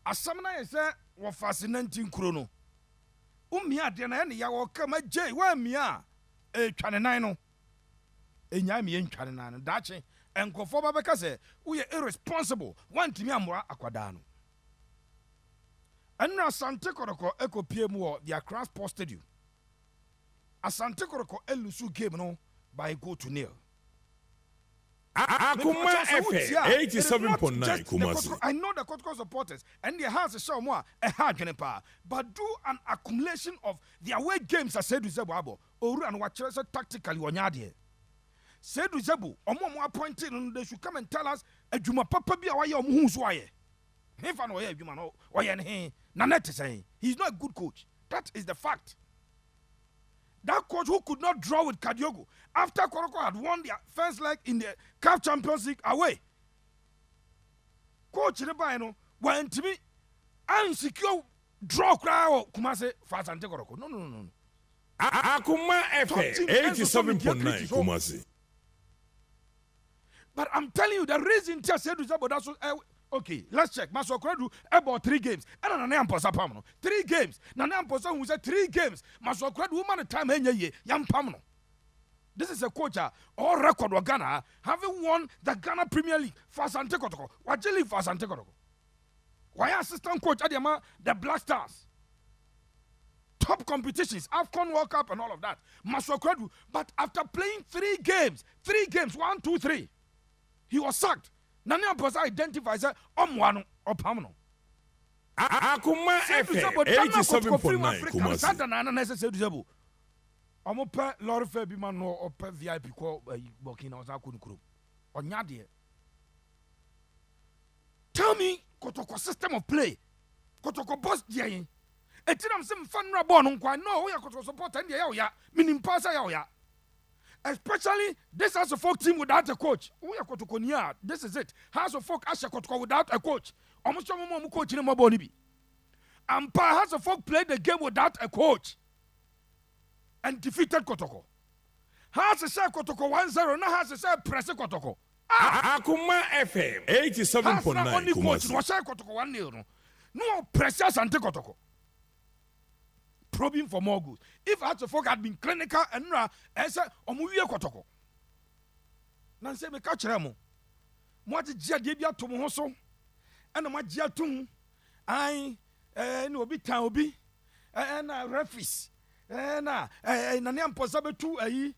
Asamna is wa fascinating chrono. Umia dena ne ya wo kama J wa mia twane nan no. Enya mi ntwane nan no. Dache enkofo ba beka se wo ye irresponsible wantimi amora akwada no. Enna Asante Kotoko ekopie mu wo the Accra Sports Stadium. Asante Kotoko elusu game no by go to nil. Akuma FM 87.9 Kumasi. I know the Kotoko supporters and their hands show more a hard pa, but do an accumulation of the away games as Seydou Zebor or and what tactically on yadi. Seydou Zebor, omo appointed and they should come and tell us a Juma Papa be away or who's why. If I know you man, why and Nanette saying he's not a good coach. That is the fact. That coach who could not draw with Kadiogo after Kotoko had won their first leg in the CAF Champions League away. Coach Nebano went to me unsecure draw crowd Kumase for Asante Kotoko. No. Akuma FM 87.9 Kumasi. But I'm telling you the reason Seydou Zebor that's okay, let's check. Masokredu about 3 games. And an amposa pamno. 3 games. Nana amposa who said 3 games. Masokredu woman time enye yam pamno. This is a coach all record of Ghana having won the Ghana Premier League for Asante Kotoko. Wajili for Asante Kotoko. Why assistant coach Adiama the Black Stars? Top competitions, AFCON World Cup and all of that. Masokredu, but after playing 3 games, 1, 2, 3, he was sacked. Nani amposa identifies omwano opamno. Akuma FM 87.9 Kumasi. Santa nana nese Seydou Zebor. Omo pe lorry fare bi man no ope VIP ko Burkina Faso kunukuru. Onya de. Tell me Kotoko system of play. Kotoko boss dey. Etinam se mfanra ball no kwa no we Kotoko supporter dey ya. Minim pasa ya. Especially this House of Folk team without a coach. This is it. House of Folk Asha Kotoko without a coach. Almost some coach in Mabonibi. And House of Folk played the game without a coach and defeated Kotoko. House of Kotoko 1-0. Now House of Press Kotoko. Akuma FM 87.9 Kumasi. Was Kotoko 1-0. No press Asante Kotoko. Probing for more goods. If House of Folk had been clinical and said, Omuye Kotoko. Nanse me catch remo. Moi de dia debia to mo so. And ma dia tum. Ai no obi tan obi. Na refis. Na nane amposa betu ayi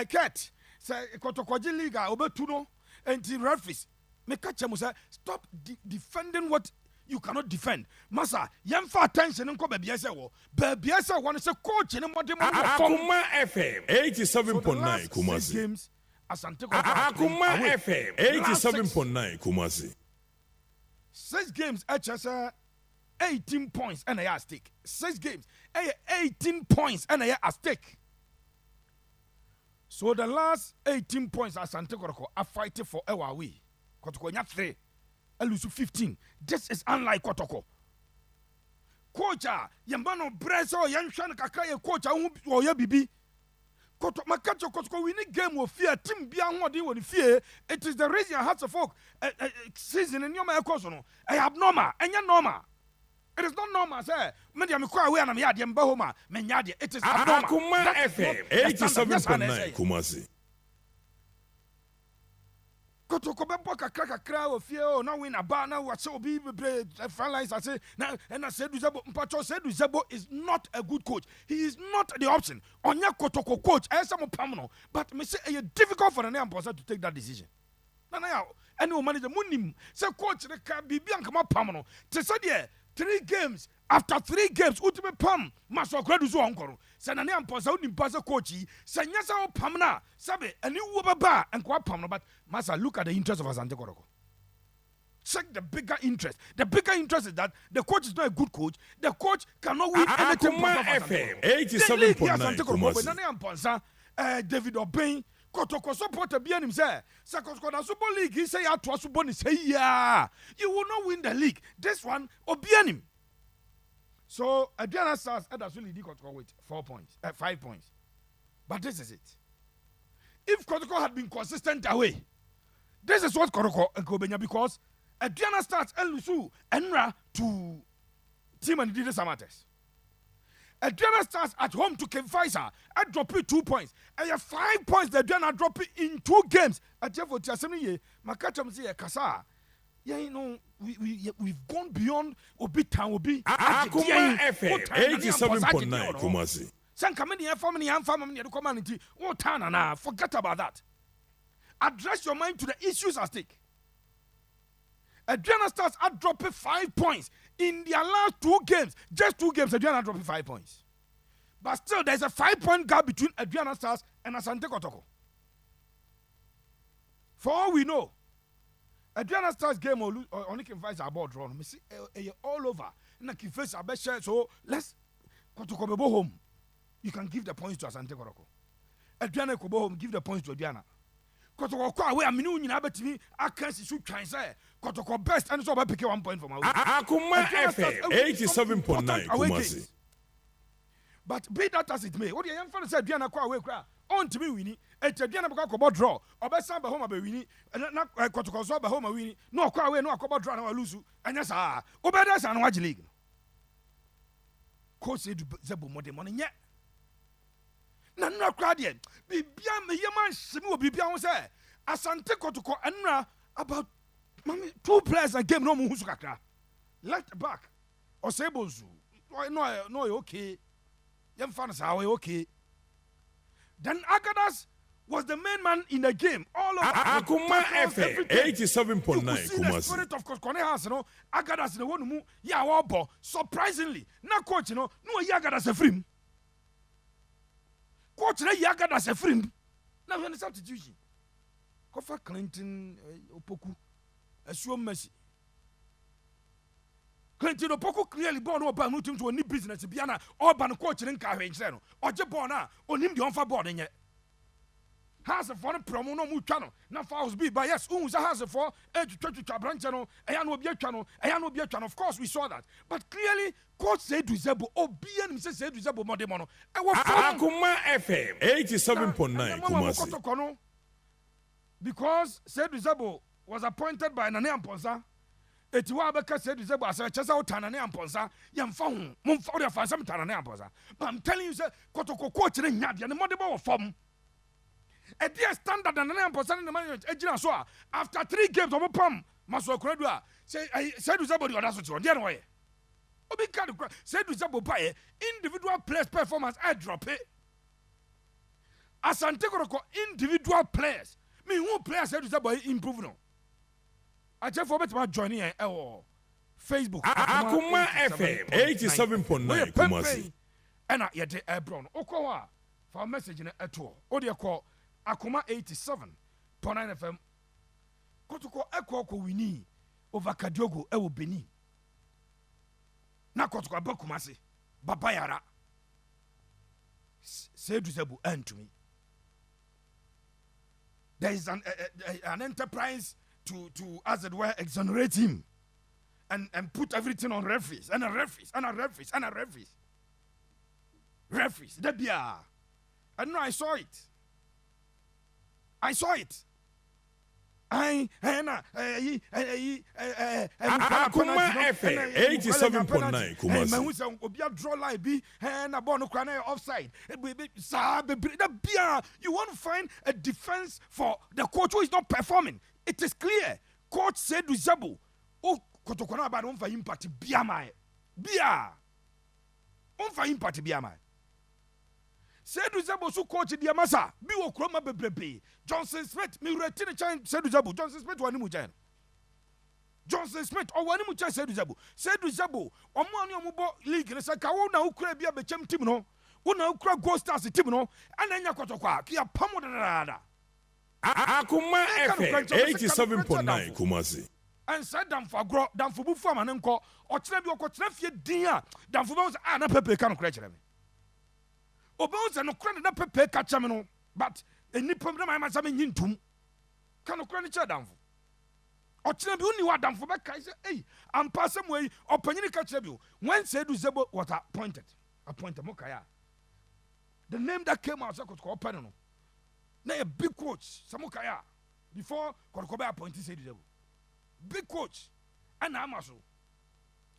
cat. Say Kotoko Liga obetu no. Enti refis. Me catch mo say stop defending what you cannot defend. Masa, yamfa attention nko babiese wo. Babiese wo say coach ni mo de mo Akuma FM 87.9 Kumasi. Games Asante Akuma FM 87.9 Kumasi. 6 games HS 18 points and a stake. 6 games 18 points and a stake. So the last 18 points Asante Kotoko are fighting for our way. Kotoko nya 3. Elusu 15. This is unlike Kotoko. Coach, yambano breso yanshan kakaya coach or ya bibi. Koto makacho Kotoko we need game of fear. Team bia ngodi wo fear. It is the reason Hearts of Folk season in your kosono. I abnormal. Enya normal. It is not normal, sir. Media me kwa we na me yade mba homa. Me nyade. It is abnormal. Akuma FM 87.9 Kumasi. Kotoko bebo kakra o fie o na win aba na wa se obi bebre front lines ase na Seydou Zebor mpacho Seydou Zebor is not a good coach. He is not the option. Onya Kotoko coach I say mo pam no, but me say it difficult for the name person to take that decision. Na ya any manager munim say coach the ka bibi anka mo pam no. Te say there 3 games after 3 games ultimate pam maso kwadu so onkoro. Say na name person unim person coach say nyasa o pam na sabe ani wo baba enko pam no, but Master, look at the interest of Asante Kotoko. Check the bigger interest. The bigger interest is that the coach is not a good coach. The coach cannot win anything. Akuma FM 87.9 David Obey, Kotoko supporter be him say, Kotoko na Super League, he say to Suboni say you will not win the league. This one Obianim. So Adriana Stars really did Kotoko with 4 points, 5 points. But this is it. If Kotoko had been consistent away, this is what Kotoko and Kobenya, because Adriana Stars elusu enra to team and Didi Samates. Adriana Stars at home to Ken Faisal. I drop it 2 points. I have 5 points. The Adriana drop it in 2 games. At Jeffo Tiasemi, Makacham say Kasa. Yeah, you know, we've gone beyond Obi Town Obi. Akuma FM 87.9 Kumasi. San Kamini family and family the community. What town na? Forget about that. Address your mind to the issues at stake. Adriana Stars are dropping 5 points in their last 2 games. Just 2 games, Adriana dropping 5 points. But still, there's a 5-point gap between Adriana Stars and Asante Kotoko. For all we know, Adriana Stars game only can fight about draw. Me see all over. Na can face a best share. So let's Kotoko go home. You can give the points to Asante Kotoko. Adriana go home, give the points to Adriana. Kotoko kwa we aminu nyina betimi akansi su twan say Kotoko best and so ba pick 1 point from away. Akuma FM 87.9 Kumasi. But be that as it may, what the young fellow said Adriana kwa we kra on to me winnie. Adriana baka ko draw. Obesa ba home ba winnie na Kotoko so ba home winnie. No kwa we no akobo draw na lose. Anya sa. Obeda sa na wagi league. Ko Seydou Zebor mo de mo nye. Na no kra de bibia me yeman simi bibia ho say Asante Kotoko enra about 2 players a game no mu husu kakra. Left back Osebozu. No okay. Yem fans are okay. Then Agadas was the main man in the game. All of Akuma FM 87.9 Kumasi. The spirit of Kone has no Agadas the one mu ya wabo. Surprisingly, na coach no Agadas a free. Coach na Agadas a free. Now when the substitution. Kofa Clinton Opoku. Assume Messi. Clinton Opoku clearly born over no team to any business biana or ban coach in carry no or jebona on him the on for board in yet. Has a foreign promo no mu channel. Na fouls be by yes, has a for edge to branch channel, and be a channel, and be a channel. Of course, we saw that. But clearly, coach Seydou Zebor, BN says Seydou Zebor Modemono. Akuma FM 87.9 Kumasi. Because Seydou Zebor was appointed by Nane Amponsa. Etiwa beka Seydou Zebor as a chesa Tanane Amponsa, yam found Mumford for some Tanane Amponsa. But I'm telling you, sir, Kotoko coach in Yadia, the Modebo form. A dear standard and 9% in the management. So after 3 games of a pump, Maso Credua say Seydou Zebor or that's what you're doing. Obi can't Seydou Zebor by individual players' performance. I drop it. Asante Kotoko individual players. Me who players Seydou Zebor improve no. I just forget about joining Facebook. Akuma FM 87.9 Kumasi. And I yet a brown. Okowa for a message in a tour. Audio call. Akuma 87.9 FM. Kotoko Eko wini over Kadiogo Ewo Beni. Na Kotoko Abakumasi Babayara. Seydou Zebor end to me. There is an enterprise to as it were exonerate him and put everything on referees and a referees. Referees. Debia. And no, I saw it. Akuma FM 87.9 Kumasi. Obia draw line be and a bono crane offside. You want to find a defense for the coach who is not performing. It is clear. Coach Seydou Zebor. Oh, Kotokona ba don't for impact biamai. Bia. On for impact biamai. Seydou Zebor su coach di amasa bi wo kroma bebrebe Johnson Smith mi reti ne chan Seydou Zebor Johnson Smith wani mu chan Johnson Smith o wani mu chan Seydou Zebor omo ani omo bo league ne say ka wo na ukura bia be chem team no wo na ukura Gold Stars team no ananya Kotoko ki apamo da Akuma FM 87.9 Kumasi. And said damn for grow damn for bufu amanenko o kire bi o ko kire fie din a damn for bo say na Pepe kan kire kire me Obonza no kra na Pepe catch me no but enipom na my masame nyintum kan kra ni che damfo o kire bi uni wa damfo be kai say hey am passem we opanyini catch bi when Seydou Zebor was appointed mokaya the name that came out Kotoko open no na a big coach samokaya before Kotoko be appointed Seydou Zebor big coach and Amaso.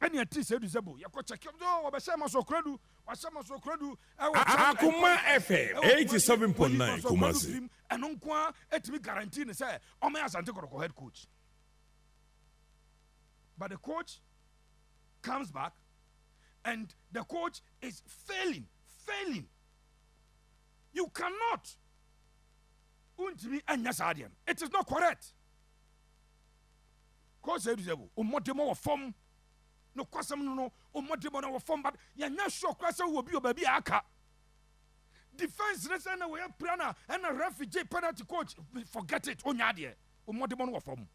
And you see Zebor, you could check your door, but some so credu, or some so credu. Akuma FM 87.9 Kumasi. And Unqua, it be guaranteed, say, or may Asante Kotoko head coach. But the coach comes back, and the coach is failing. You cannot. It is not correct. Coach Seydou Zebor, umotemo form. No kwasam no umotemo na form, but ya nya sure kwasam will be your baby aka. Defense na we plana and a refugee penalty coach. Forget it. Onyadie. Umotemo no form.